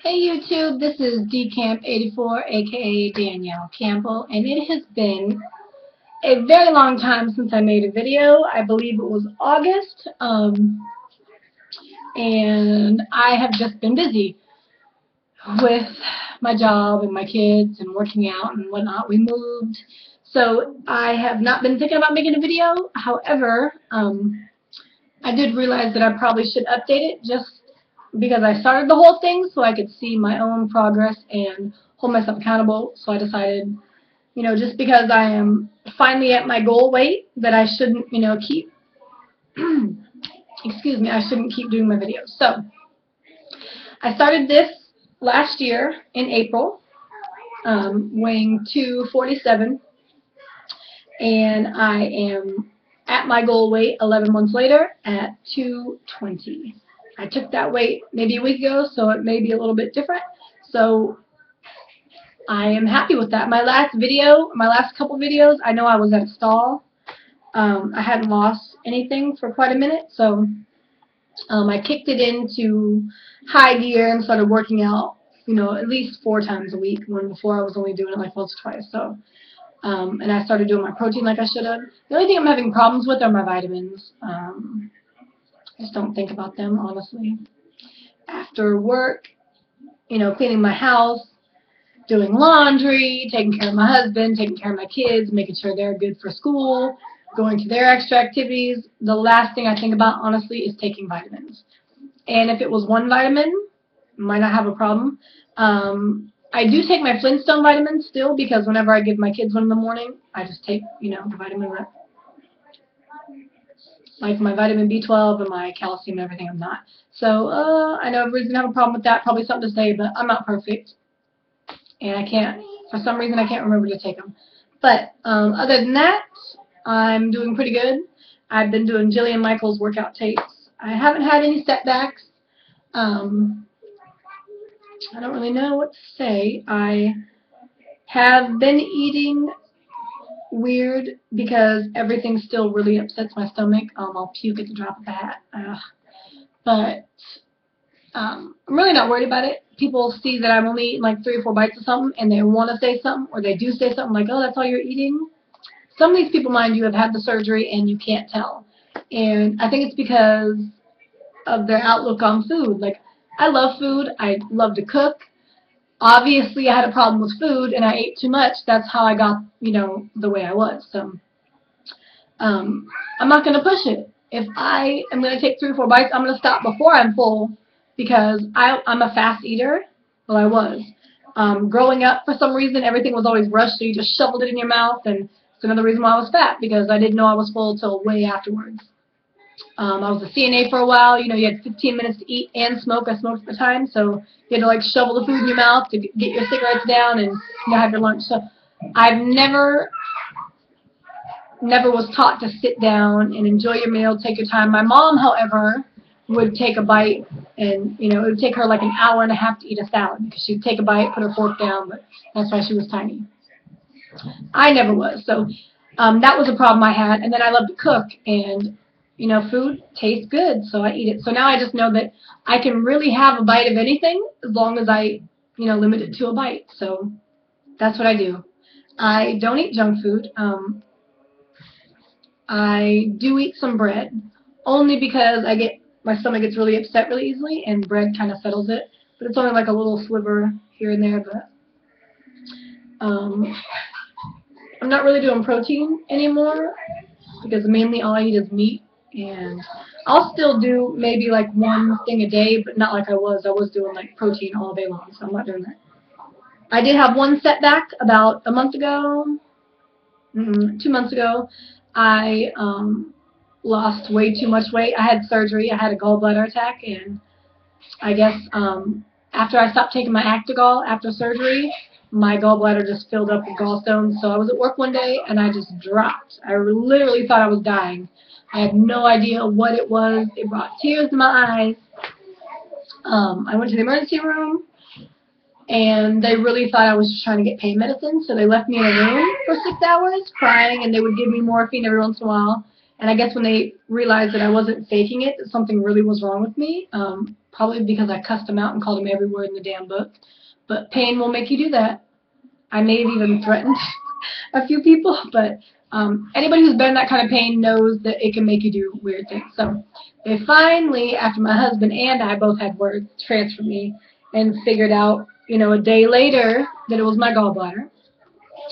Hey YouTube, this is DCamp84, aka Danielle Campbell, and it has been a very long time since I made a video. I believe it was August, and I have just been busy with my job and my kids and working out and whatnot. We moved, so I have not been thinking about making a video. However, I did realize that I probably should update it just because I started the whole thing so I could see my own progress and hold myself accountable. So I decided, just because I am finally at my goal weight, that I shouldn't, keep, excuse me, I shouldn't keep doing my videos. So I started this last year in April, weighing 247, and I am at my goal weight 11 months later at 220. I took that weight maybe a week ago, so it may be a little bit different. So I am happy with that. My last couple videos, I know I was at a stall. I hadn't lost anything for quite a minute, so I kicked it into high gear and started working out, at least 4 times a week, when before I was only doing it like once or twice. So, and I started doing my protein like I should have. The only thing I'm having problems with are my vitamins. I just don't think about them, honestly. After work, cleaning my house, doing laundry, taking care of my husband, taking care of my kids, making sure they're good for school, going to their extra activities, the last thing I think about, honestly, is taking vitamins. And if it was one vitamin, might not have a problem. I do take my Flintstone vitamins still, because whenever I give my kids one in the morning, I just take, the vitamin, like my vitamin B12 and my calcium and everything. I'm not. So I know everybody's going to have a problem with that, probably something to say, but I'm not perfect. And I can't, for some reason, I can't remember to take them. But other than that, I'm doing pretty good. I've been doing Jillian Michaels workout tapes. I haven't had any setbacks. I don't really know what to say. I have been eating weird because everything still really upsets my stomach. I'll puke at the drop of a hat. But I'm really not worried about it. People see that I'm only eating like 3 or 4 bites of something, and they want to say something, or they do say something like, oh, that's all you're eating. Some of these people, mind you, have had the surgery, and you can't tell. And I think it's because of their outlook on food. Like, I love food. I love to cook. Obviously, I had a problem with food, and I ate too much. That's how I got, the way I was. So I'm not going to push it. If I am going to take 3 or 4 bites, I'm going to stop before I'm full, because I'm a fast eater. Well, I was. Growing up, for some reason, everything was always rushed, so you just shoveled it in your mouth, and it's another reason why I was fat, because I didn't know I was full until way afterwards. I was a CNA for a while. You had 15 minutes to eat and smoke. I smoked at the time, so you had to, like, shovel the food in your mouth to get your cigarettes down and have your lunch. So I've never was taught to sit down and enjoy your meal, take your time. My mom, however, would take a bite, and it would take her like an hour and a half to eat a salad, because she'd take a bite, put her fork down, but that's why she was tiny. I never was, so that was a problem I had. And then I love to cook, and food tastes good, so I eat it. So now I just know that I can really have a bite of anything as long as I limit it to a bite. So that's what I do. I don't eat junk food. I do eat some bread, only because my stomach gets really upset really easily, and bread kind of settles it. But it's only like a little sliver here and there. But I'm not really doing protein anymore, because mainly all I eat is meat. And I'll still do maybe like 1 thing a day, but not like I was. I was doing like protein all day long, so I'm not doing that. I did have one setback about a month ago, 2 months ago. I lost way too much weight. I had surgery. I had a gallbladder attack, and I guess after I stopped taking my Actigol after surgery, my gallbladder just filled up with gallstones. So I was at work one day, and I just dropped. I literally thought I was dying. I had no idea what it was. It brought tears to my eyes. I went to the emergency room, and they really thought I was just trying to get pain medicine, so they left me in a room for 6 hours crying, and they would give me morphine every once in a while. And I guess when they realized that I wasn't faking it, that something really was wrong with me, probably because I cussed them out and called them every word in the damn book. But pain will make you do that. I may have even threatened a few people, but anybody who's been in that kind of pain knows that it can make you do weird things. So they finally, after my husband and I both had words, transferred me and figured out, a day later that it was my gallbladder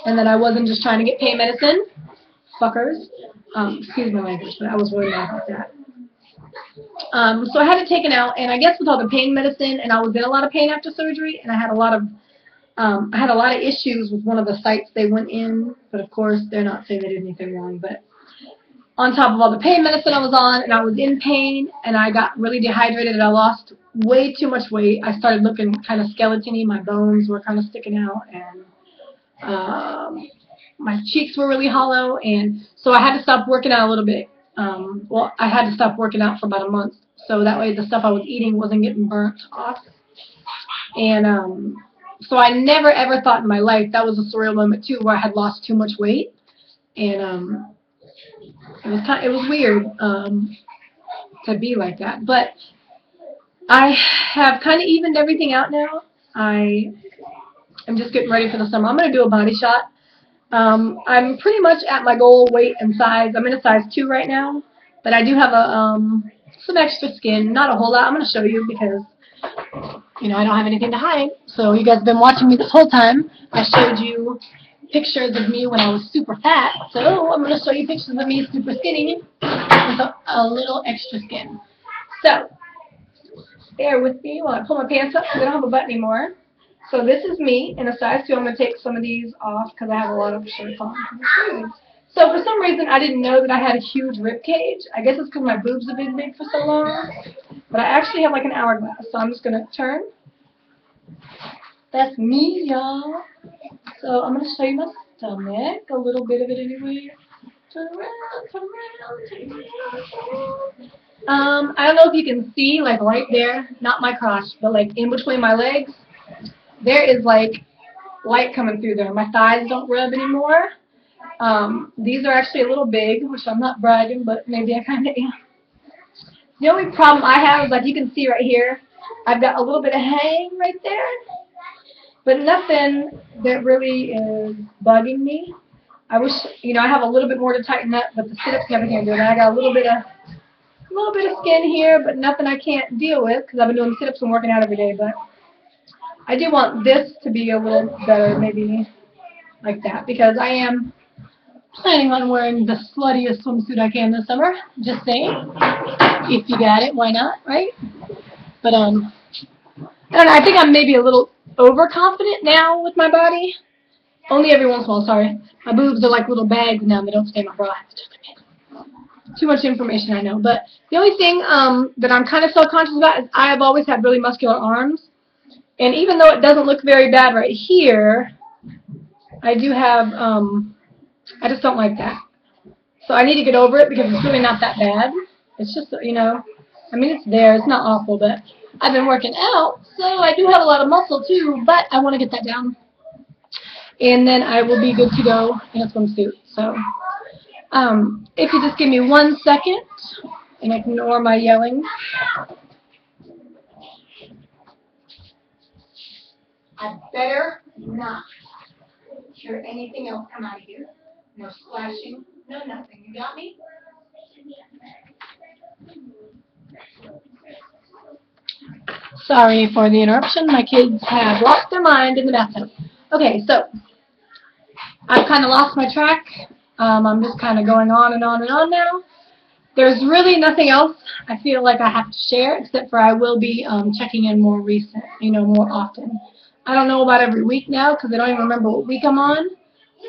and that I wasn't just trying to get pain medicine. Fuckers. Excuse my language, but I was really mad about that. So I had it taken out, and I guess with all the pain medicine, and I was in a lot of pain after surgery, and I had a lot of issues with one of the sites they went in, but of course they're not saying they did anything wrong. But on top of all the pain medicine I was on, and I was in pain, and I got really dehydrated, and I lost way too much weight. I started looking kind of skeleton-y. My bones were kind of sticking out, and my cheeks were really hollow, and so I had to stop working out a little bit. I had to stop working out for about a month, so that way the stuff I was eating wasn't getting burnt off. And so I never ever thought in my life that was a surreal moment too, where I had lost too much weight, and it was weird to be like that. But I have kind of evened everything out now. I'm just getting ready for the summer. I'm going to do a body shot. I'm pretty much at my goal weight and size. I'm in a size 2 right now, but I do have some extra skin. Not a whole lot. I'm going to show you because, I don't have anything to hide. So you guys have been watching me this whole time. I showed you pictures of me when I was super fat. So I'm going to show you pictures of me super skinny with a little extra skin. So bear with me while I pull my pants up. I don't have a butt anymore. So this is me in a size 2. I'm going to take some of these off because I have a lot of shirts on. So for some reason, I didn't know that I had a huge rib cage. I guess it's because my boobs have been big for so long. But I actually have like an hourglass. So I'm just going to turn. That's me, y'all. So I'm going to show you my stomach. A little bit of it anyway. Turn around, turn around, turn around. I don't know if you can see, like right there, not my crotch, but like in between my legs. There is like light coming through there. My thighs don't rub anymore. These are actually a little big, which I'm not bragging, but maybe I kind of am. The only problem I have is, like you can see right here, I've got a little bit of hang right there, but nothing that really is bugging me. I wish, I have a little bit more to tighten up, but the sit-ups and everything are good. I got a little bit of skin here, but nothing I can't deal with because I've been doing sit-ups and working out every day, but I do want this to be a little better, maybe like that, because I am planning on wearing the sluttiest swimsuit I can this summer. Just saying. If you got it, why not, right? But, I don't know, I think I'm maybe a little overconfident now with my body. Only every once in a while, sorry. My boobs are like little bags now, they don't stay in my bra. Too much information, I know. But the only thing that I'm kind of self-conscious about is I have always had really muscular arms. And even though it doesn't look very bad right here, I do have, I just don't like that. So I need to get over it because it's really not that bad. It's just, I mean, it's there. It's not awful, but I've been working out, so I do have a lot of muscle too, but I want to get that down. And then I will be good to go in a swimsuit. So if you just give me 1 second and ignore my yelling. I better not hear anything else come out of here. No splashing, no nothing. You got me? Sorry for the interruption. My kids have lost their mind in the bathtub. Okay, so I've kind of lost my track. I'm just kind of going on and on and on now. There's really nothing else I feel like I have to share, except for I will be checking in more more often. I don't know about every week now because I don't even remember what week I'm on,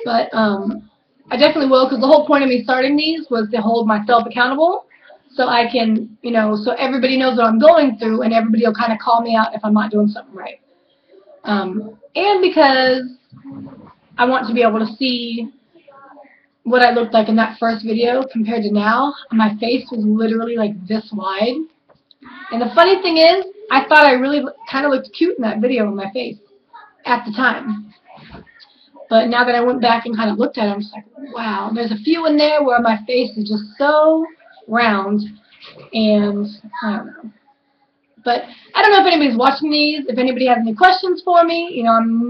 but I definitely will because the whole point of me starting these was to hold myself accountable so I can, so everybody knows what I'm going through and everybody will kind of call me out if I'm not doing something right. And because I want to be able to see what I looked like in that first video compared to now. My face was literally like this wide. And the funny thing is, I thought I really kind of looked cute in that video in my face at the time. But now that I went back and kind of looked at it, I'm just like, wow. There's a few in there where my face is just so round, and I don't know. But I don't know if anybody's watching these. If anybody has any questions for me, I'm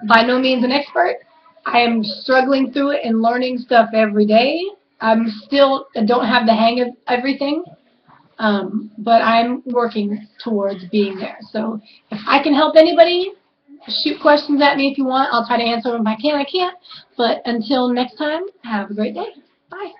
by no means an expert. I am struggling through it and learning stuff every day. I don't have the hang of everything, but I'm working towards being there. So if I can help anybody, shoot questions at me if you want. I'll try to answer them if I can. I can't. But until next time, have a great day. Bye.